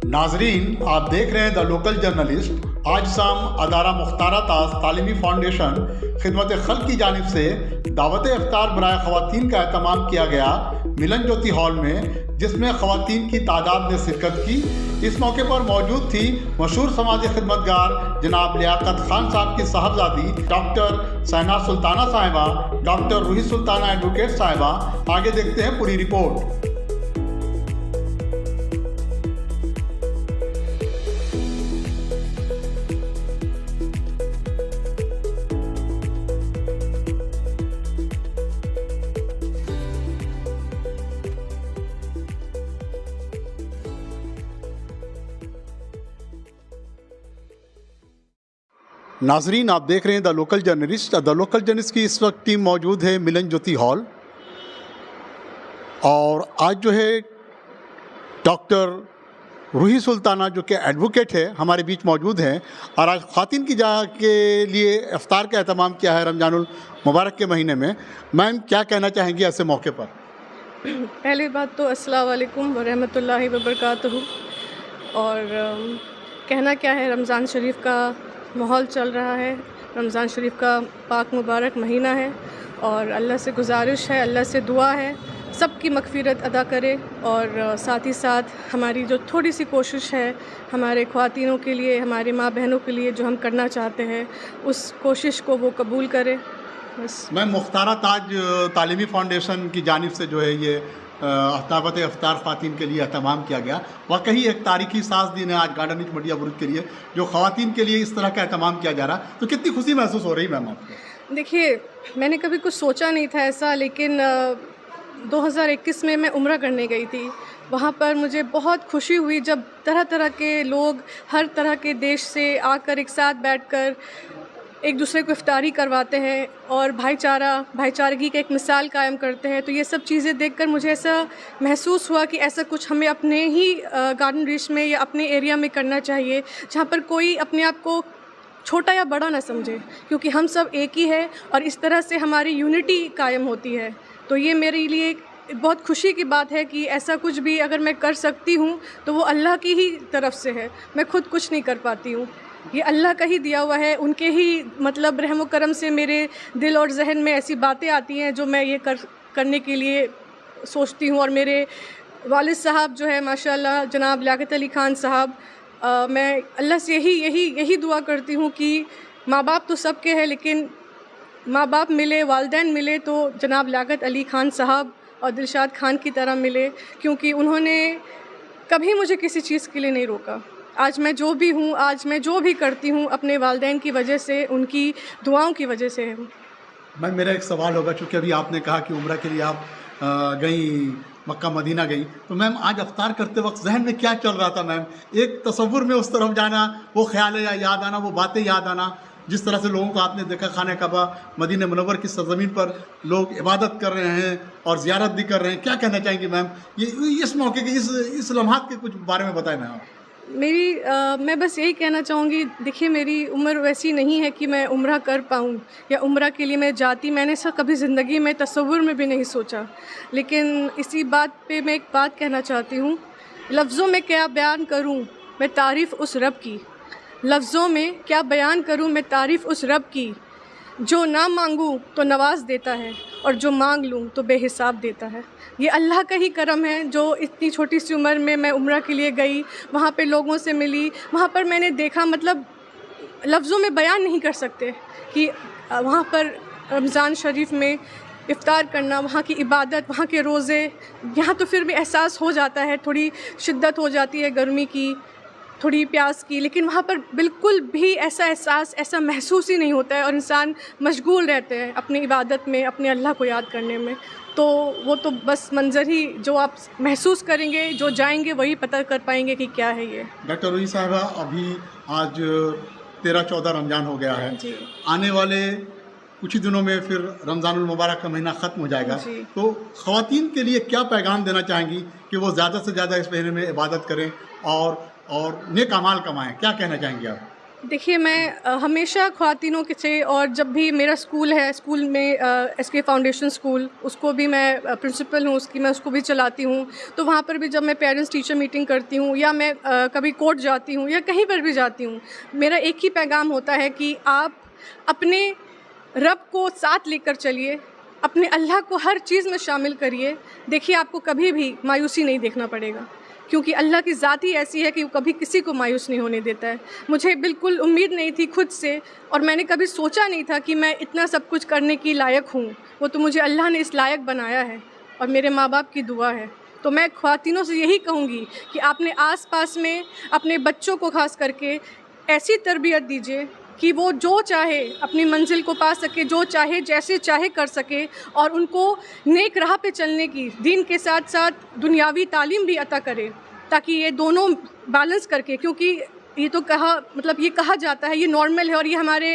नाजरीन, आप देख रहे हैं द लोकल जर्नलिस्ट। आज शाम अदारा मुख्तारा ताज तालीमी फाउंडेशन खिदमत खल्क की जानिब से दावत इफ्तार बराए ख़वातीन का एहतमाम किया गया मिलन ज्योति हॉल में, जिसमें ख़वातीन की तादाद ने शिरकत की। इस मौके पर मौजूद थी मशहूर समाजी खिदमतगार जनाब लियाकत खान साहब की साहबजादी डॉक्टर सैना सुल्ताना साहिबा, डॉक्टर रूही सुल्ताना एडवोकेट साहिबा। आगे देखते हैं पूरी रिपोर्ट। नाजरीन, आप देख रहे हैं the local journalist. The local journalist की इस वक्त टीम मौजूद है मिलन ज्योति हॉल, और आज जो है डॉक्टर रूही सुल्ताना जो कि एडवोकेट है हमारे बीच मौजूद हैं, और आज ख़वातीन की के लिए इफ्तार का एहतमाम किया है रमज़ानुल मुबारक के महीने में। मैम, क्या कहना चाहेंगी ऐसे मौके पर? पहली बात तो अस्सलाम वालेकुम व रहमतुल्लाहि व बरकातहू। और कहना क्या है, रमज़ान शरीफ का माहौल चल रहा है। रमज़ान शरीफ का पाक मुबारक महीना है, और अल्लाह से गुजारिश है, अल्लाह से दुआ है सबकी मग़फ़िरत अदा करे, और साथ ही साथ हमारी जो थोड़ी सी कोशिश है हमारे ख़वातीनों के लिए, हमारी माँ बहनों के लिए जो हम करना चाहते हैं, उस कोशिश को वो कबूल करे। बस। मैम, मुख्तारा ताज तालीमी फ़ाउंडेशन की जानिब से जो है ये दावत इफ्तार ख़वातीन के लिए एहतमाम किया गया, वाकई एक तारीखी साज़ दिन है आज गार्डन मटिया बुरुज के लिए, जो ख़वातीन के लिए इस तरह का एहतमाम किया जा रहा। तो कितनी खुशी महसूस हो रही मैम आपको? देखिए, मैंने कभी कुछ सोचा नहीं था ऐसा, लेकिन 2021 में मैं उम्रा करने गई थी। वहाँ पर मुझे बहुत खुशी हुई जब तरह तरह के लोग हर तरह के देश से आकर एक साथ बैठकर एक दूसरे को इफ्तारी करवाते हैं और भाईचारगी का एक मिसाल कायम करते हैं। तो ये सब चीज़ें देखकर मुझे ऐसा महसूस हुआ कि ऐसा कुछ हमें अपने ही गार्डन रीच में या अपने एरिया में करना चाहिए, जहाँ पर कोई अपने आप को छोटा या बड़ा ना समझे, क्योंकि हम सब एक ही है और इस तरह से हमारी यूनिटी कायम होती है। तो ये मेरे लिए बहुत खुशी की बात है कि ऐसा कुछ भी अगर मैं कर सकती हूँ तो वो अल्लाह की ही तरफ से है। मैं खुद कुछ नहीं कर पाती हूँ, ये अल्लाह का ही दिया हुआ है। उनके ही मतलब रहम करम से मेरे दिल और जहन में ऐसी बातें आती हैं जो मैं ये करने के लिए सोचती हूँ। और मेरे वालिद साहब जो है माशाल्लाह जनाब लियाकत अली खान साहब, मैं अल्लाह से यही दुआ करती हूँ कि माँ बाप तो सबके हैं, लेकिन माँ बाप मिले, वालिदैन मिले तो जनाब लियाकत अली खान साहब और दिलशाद खान की तरह मिले, क्योंकि उन्होंने कभी मुझे किसी चीज़ के लिए नहीं रोका। आज मैं जो भी हूँ, आज मैं जो भी करती हूँ, अपने वालिदैन की वजह से, उनकी दुआओं की वजह से है। मैम, मेरा एक सवाल होगा, चूँकि अभी आपने कहा कि उम्रा के लिए आप गई, मक्का मदीना गई, तो मैम आज इफ्तार करते वक्त जहन में क्या चल रहा था मैम? एक तसव्वुर में उस तरफ जाना, वो ख्याल याद आना, वो बातें याद आना, जिस तरह से लोगों को आपने देखा खाने काबा मदीना मुनव्वर की सरज़मीन पर लोग इबादत कर रहे हैं और ज़ियारत भी कर रहे हैं, क्या कहना चाहेंगी मैम ये इस मौके के इस लम्हात के कुछ बारे में बताएं मैम आप। मैं बस यही कहना चाहूँगी, देखिए मेरी उम्र वैसी नहीं है कि मैं उम्रा कर पाऊँ या उम्रा के लिए मैं जाती। मैंने ऐसा कभी ज़िंदगी में तसव्वुर में भी नहीं सोचा, लेकिन इसी बात पे मैं एक बात कहना चाहती हूँ। लफ्ज़ों में क्या बयान करूँ मैं तारीफ़ उस रब की, लफ्ज़ों में क्या बयान करूँ मैं तारीफ़ उस रब की, जो ना मांगूँ तो नवाज़ देता है और जो मांग लूँ तो बेहिसाब देता है। ये अल्लाह का ही करम है जो इतनी छोटी सी उम्र में मैं उम्रा के लिए गई, वहाँ पे लोगों से मिली, वहाँ पर मैंने देखा, मतलब लफ्ज़ों में बयान नहीं कर सकते कि वहाँ पर रमज़ान शरीफ में इफ़्तार करना, वहाँ की इबादत, वहाँ के रोज़े। यहाँ तो फिर भी एहसास हो जाता है, थोड़ी शिद्दत हो जाती है गर्मी की, थोड़ी प्यास की, लेकिन वहाँ पर बिल्कुल भी ऐसा एहसास, ऐसा महसूस ही नहीं होता है, और इंसान मशगूल रहते हैं अपनी इबादत में, अपने अल्लाह को याद करने में। तो वो तो बस मंज़र ही जो आप महसूस करेंगे, जो जाएंगे वही पता कर पाएंगे कि क्या है ये। डॉक्टर रूही साहिबा, अभी आज 13-14 रमज़ान हो गया है जी। आने वाले कुछ ही दिनों में फिर रमज़ानुल मुबारक का महीना ख़त्म हो जाएगा, तो ख़वातीन के लिए क्या पैगाम देना चाहेंगी कि वो ज़्यादा से ज़्यादा इस महीने में इबादत करें और नेक अमाल कमाएं? क्या कहना चाहेंगे आप? देखिए, मैं हमेशा ख़वातीनों के से, और जब भी मेरा स्कूल है, स्कूल में एसके फाउंडेशन स्कूल, उसको भी मैं प्रिंसिपल हूँ उसकी, मैं उसको भी चलाती हूँ। तो वहाँ पर भी जब मैं पेरेंट्स टीचर मीटिंग करती हूँ या मैं कभी कोर्ट जाती हूँ या कहीं पर भी जाती हूँ, मेरा एक ही पैगाम होता है कि आप अपने रब को साथ लेकर चलिए, अपने अल्लाह को हर चीज़ में शामिल करिए। देखिए, आपको कभी भी मायूसी नहीं देखना पड़ेगा, क्योंकि अल्लाह की ज़ात ही ऐसी है कि वो कभी किसी को मायूस नहीं होने देता है। मुझे बिल्कुल उम्मीद नहीं थी खुद से, और मैंने कभी सोचा नहीं था कि मैं इतना सब कुछ करने की लायक हूँ। वो तो मुझे अल्लाह ने इस लायक बनाया है और मेरे माँ बाप की दुआ है। तो मैं ख़वातीनों से यही कहूँगी कि अपने आस-पास में अपने बच्चों को ख़ास करके ऐसी तरबियत दीजिए कि वो जो चाहे अपनी मंजिल को पा सके, जो चाहे जैसे चाहे कर सके, और उनको नेक राह पे चलने की, दीन के साथ साथ दुनियावी तालीम भी अता करे, ताकि ये दोनों बैलेंस करके, क्योंकि ये तो ये कहा जाता है, ये नॉर्मल है, और ये हमारे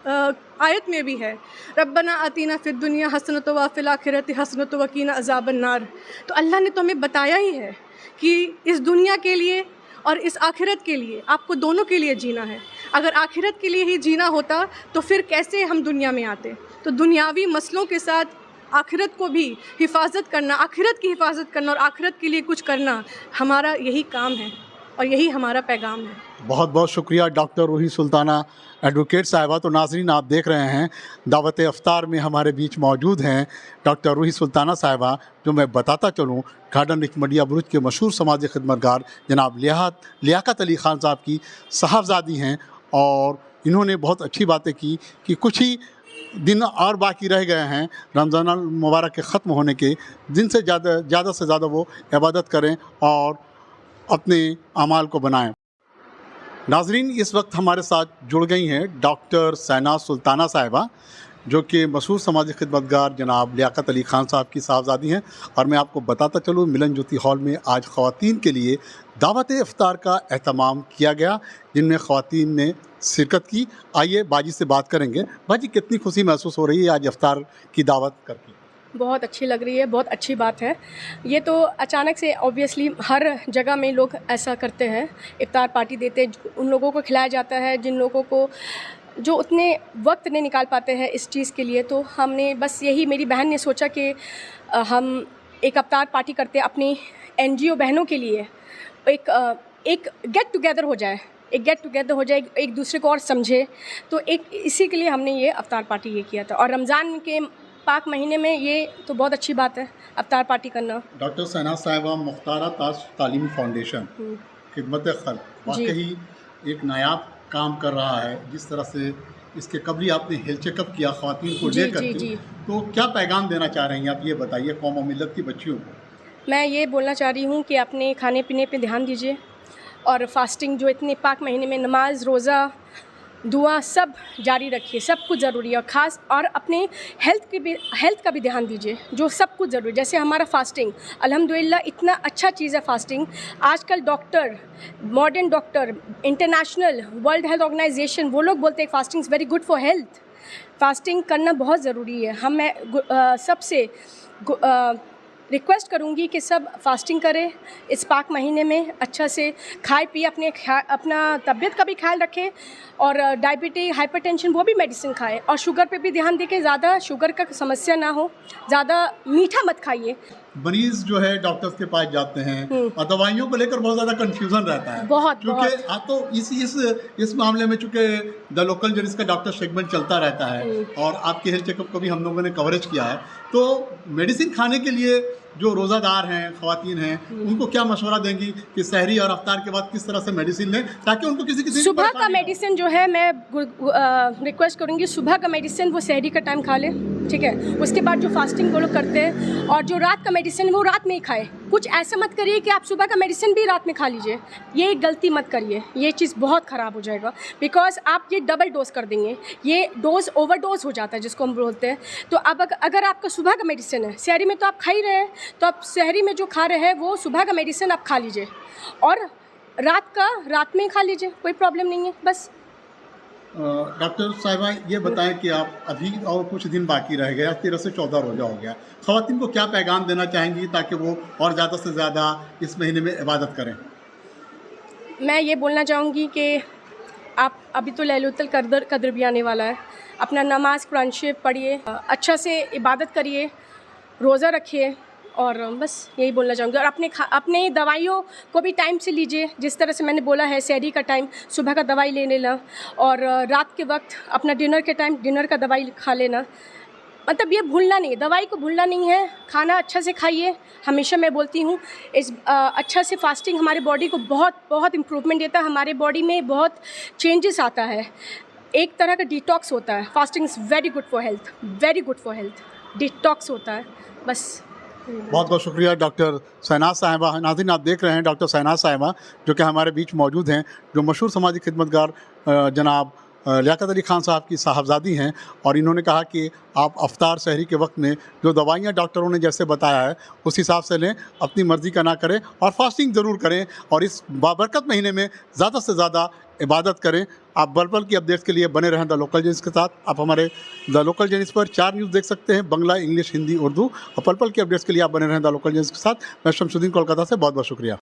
आयत में भी है, रब्बना आतीना फिद दुनिया हसनत व फिल आखिरति हसनत व कीना अज़ाबन नार। तो अल्लाह ने तो हमें बताया ही है कि इस दुनिया के लिए और इस आखिरत के लिए, आपको दोनों के लिए जीना है। अगर आखिरत के लिए ही जीना होता तो फिर कैसे हम दुनिया में आते। तो दुनियावी मसलों के साथ आखिरत को भी हिफाजत करना, आखिरत की हिफाजत करना और आखिरत के लिए कुछ करना, हमारा यही काम है और यही हमारा पैगाम है। बहुत बहुत शुक्रिया डॉक्टर रूही सुल्ताना एडवोकेट साहिबा। तो नाज़रीन, आप देख रहे हैं दावत इफ्तार में हमारे बीच मौजूद हैं डॉक्टर रूही सुल्ताना साहिबा, जो मैं बताता चलूँ गार्डन रिकमंडिया बुरुज के मशहूर समाजी खिदमतगार जनाब लियाकत अली ख़ान साहब की साहबजादी हैं। और इन्होंने बहुत अच्छी बातें की कि कुछ ही दिन और बाकी रह गए हैं रमज़ान मुबारक के ख़त्म होने के। दिन से ज़्यादा से ज़्यादा वो इबादत करें और अपने अमाल को बनाएं। नाजरीन, इस वक्त हमारे साथ जुड़ गई हैं डॉक्टर शहनाज सुल्ताना साहिबा, जो कि मशहूर समाजी खिदमतगार जनाब लियाकत अली ख़ान साहब की साहबजादी हैं। और मैं आपको बताता चलूँ, मिलन ज्योति हॉल में आज ख़वातीन के लिए दावत इफ्तार का एहतमाम किया गया, जिनमें ख़वातीन ने शिरकत की। आइए बाजी से बात करेंगे। बाजी, कितनी खुशी महसूस हो रही है आज इफ्तार की दावत करके? बहुत अच्छी लग रही है, बहुत अच्छी बात है। ये तो अचानक से ऑब्वियसली हर जगह में लोग ऐसा करते हैं, इफ्तार पार्टी देते हैं, उन लोगों को खिलाया जाता है जिन लोगों को जो उतने वक्त नहीं निकाल पाते हैं इस चीज़ के लिए। तो हमने बस यही, मेरी बहन ने सोचा कि हम एक इफ्तार पार्टी करते हैं अपनी NGO बहनों के लिए, एक गेट टुगेदर हो जाए, एक दूसरे को और समझे। तो एक इसी के लिए हमने ये इफ्तार पार्टी ये किया था। और रमज़ान के पाक महीने में ये तो बहुत अच्छी बात है इफ्तार पार्टी करना। डॉक्टर शहनाज साहिबा, मुख्तारा ताज तालीमी फाउंडेशन खिदमत खल्क वाकई एक नायाब काम कर रहा है। जिस तरह से इसके कबली आपने हेल्थ चेकअप किया ख़वातीन को लेकर के, तो क्या पैगाम देना चाह रही हैं आप, ये बताइए कौम और मिल्लत की बच्चियों को। मैं ये बोलना चाह रही हूँ कि अपने खाने पीने पे ध्यान दीजिए, और फास्टिंग जो इतने पाक महीने में नमाज, रोज़ा, दुआ सब जारी रखिए, सब कुछ ज़रूरी है। और ख़ास और अपने हेल्थ का भी ध्यान दीजिए, जो सब कुछ ज़रूरी है। जैसे हमारा फास्टिंग अल्हम्दुलिल्लाह इतना अच्छा चीज़ है फास्टिंग। आजकल doctor, modern doctor, international world health organisation, वो लोग बोलते हैं fasting is very good for health. Fasting करना बहुत ज़रूरी है। मैं सबसे रिक्वेस्ट करूँगी कि सब फास्टिंग करें इस पाक महीने में, अच्छा से खाए पिए, अपना तबीयत का भी ख्याल रखें, और डायबिटीज, हाइपरटेंशन वो भी मेडिसिन खाएं, और शुगर पे भी ध्यान दें कि ज़्यादा शुगर का समस्या ना हो, ज़्यादा मीठा मत खाइए। मरीज जो है डॉक्टर्स के पास जाते हैं और दवाइयों को लेकर बहुत ज़्यादा कंफ्यूजन रहता है, क्योंकि आप तो इस मामले में चूँकि द लोकल जो इसका डॉक्टर सेगमेंट चलता रहता है और आपके हेल्थ चेकअप को भी हम लोगों ने कवरेज किया है। तो मेडिसिन खाने के लिए जो रोज़ादार हैं, ख़वातीन हैं, उनको क्या मशवरा देंगी कि सहरी और अफ्तार के बाद किस तरह से मेडिसिन लें, ताकि उनको किसी सुबह का मेडिसिन जो है, मैं रिक्वेस्ट करूँगी सुबह का मेडिसिन वो सहरी का टाइम खा ले, ठीक है। उसके बाद जो फास्टिंग वो लोग करते हैं, और जो रात का मेडिसिन वो रात में ही खाए। कुछ ऐसा मत करिए कि आप सुबह का मेडिसिन भी रात में खा लीजिए, ये गलती मत करिए, ये चीज़ बहुत ख़राब हो जाएगा। बिकॉज आप ये डबल डोज कर देंगे, ये डोज ओवरडोज हो जाता है जिसको हम बोलते हैं। तो अब अगर आपका सुबह का मेडिसिन है, सहरी में तो आप खा ही रहे हैं, तो आप सहरी में जो खा रहे हैं वो सुबह का मेडिसिन आप खा लीजिए, और रात में खा लीजिए, कोई प्रॉब्लम नहीं है। बस डॉक्टर साहिबा, ये बताएं कि आप अभी और कुछ दिन बाकी रह गया, 13 से 14 रोज़ा हो गया, ख़वातीन को क्या पैगाम देना चाहेंगी ताकि वो और ज़्यादा से ज़्यादा इस महीने में इबादत करें? मैं ये बोलना चाहूँगी कि आप अभी तो लैलतुल कद्र भी आने वाला है, अपना नमाज कुरान शरीफ पढ़िए, अच्छा से इबादत करिए, रोज़ा रखिए और बस यही बोलना चाहूँगी। और अपने दवाइयों को भी टाइम से लीजिए, जिस तरह से मैंने बोला है, सहरी का टाइम सुबह का दवाई ले लेना और रात के वक्त अपना डिनर के टाइम डिनर का दवाई खा लेना। मतलब ये भूलना नहीं, दवाई को भूलना नहीं है, खाना अच्छा से खाइए। हमेशा मैं बोलती हूँ अच्छा से फास्टिंग हमारे बॉडी को बहुत बहुत इम्प्रूवमेंट देता है, हमारे बॉडी में बहुत चेंजेस आता है, एक तरह का डिटॉक्स होता है। Fasting is very good for health, very good for health, detox होता है। बस बहुत बहुत शुक्रिया डॉक्टर शहनाज साहिबा। नाज़रीन, आप देख रहे हैं डॉक्टर शहनाज साहिबा जो कि हमारे बीच मौजूद हैं, जो मशहूर समाजी खिदमतगार जनाब लियाकत अली खान साहब की साहबजादी हैं। और इन्होंने कहा कि आप अफ्तार सहरी के वक्त में जो दवाइयाँ डॉक्टरों ने जैसे बताया है उस हिसाब से लें, अपनी मर्ज़ी का ना करें और फास्टिंग ज़रूर करें और इस बाबरकत महीने में ज़्यादा से ज़्यादा इबादत करें। आप पल पल की अपडेट्स के लिए बने रहें द लोकल जेन्स के साथ। आप हमारे द लोकल जेन्स पर 4 न्यूज़ देख सकते हैं, बंगला, इंग्लिश, हिंदी, उर्दू। और पल पल की अपडेट्स के लिए आप बने रहें द लोकल जेन्स के साथ। मैं शमसुद्दीन कोलकाता से बहुत बहुत शुक्रिया।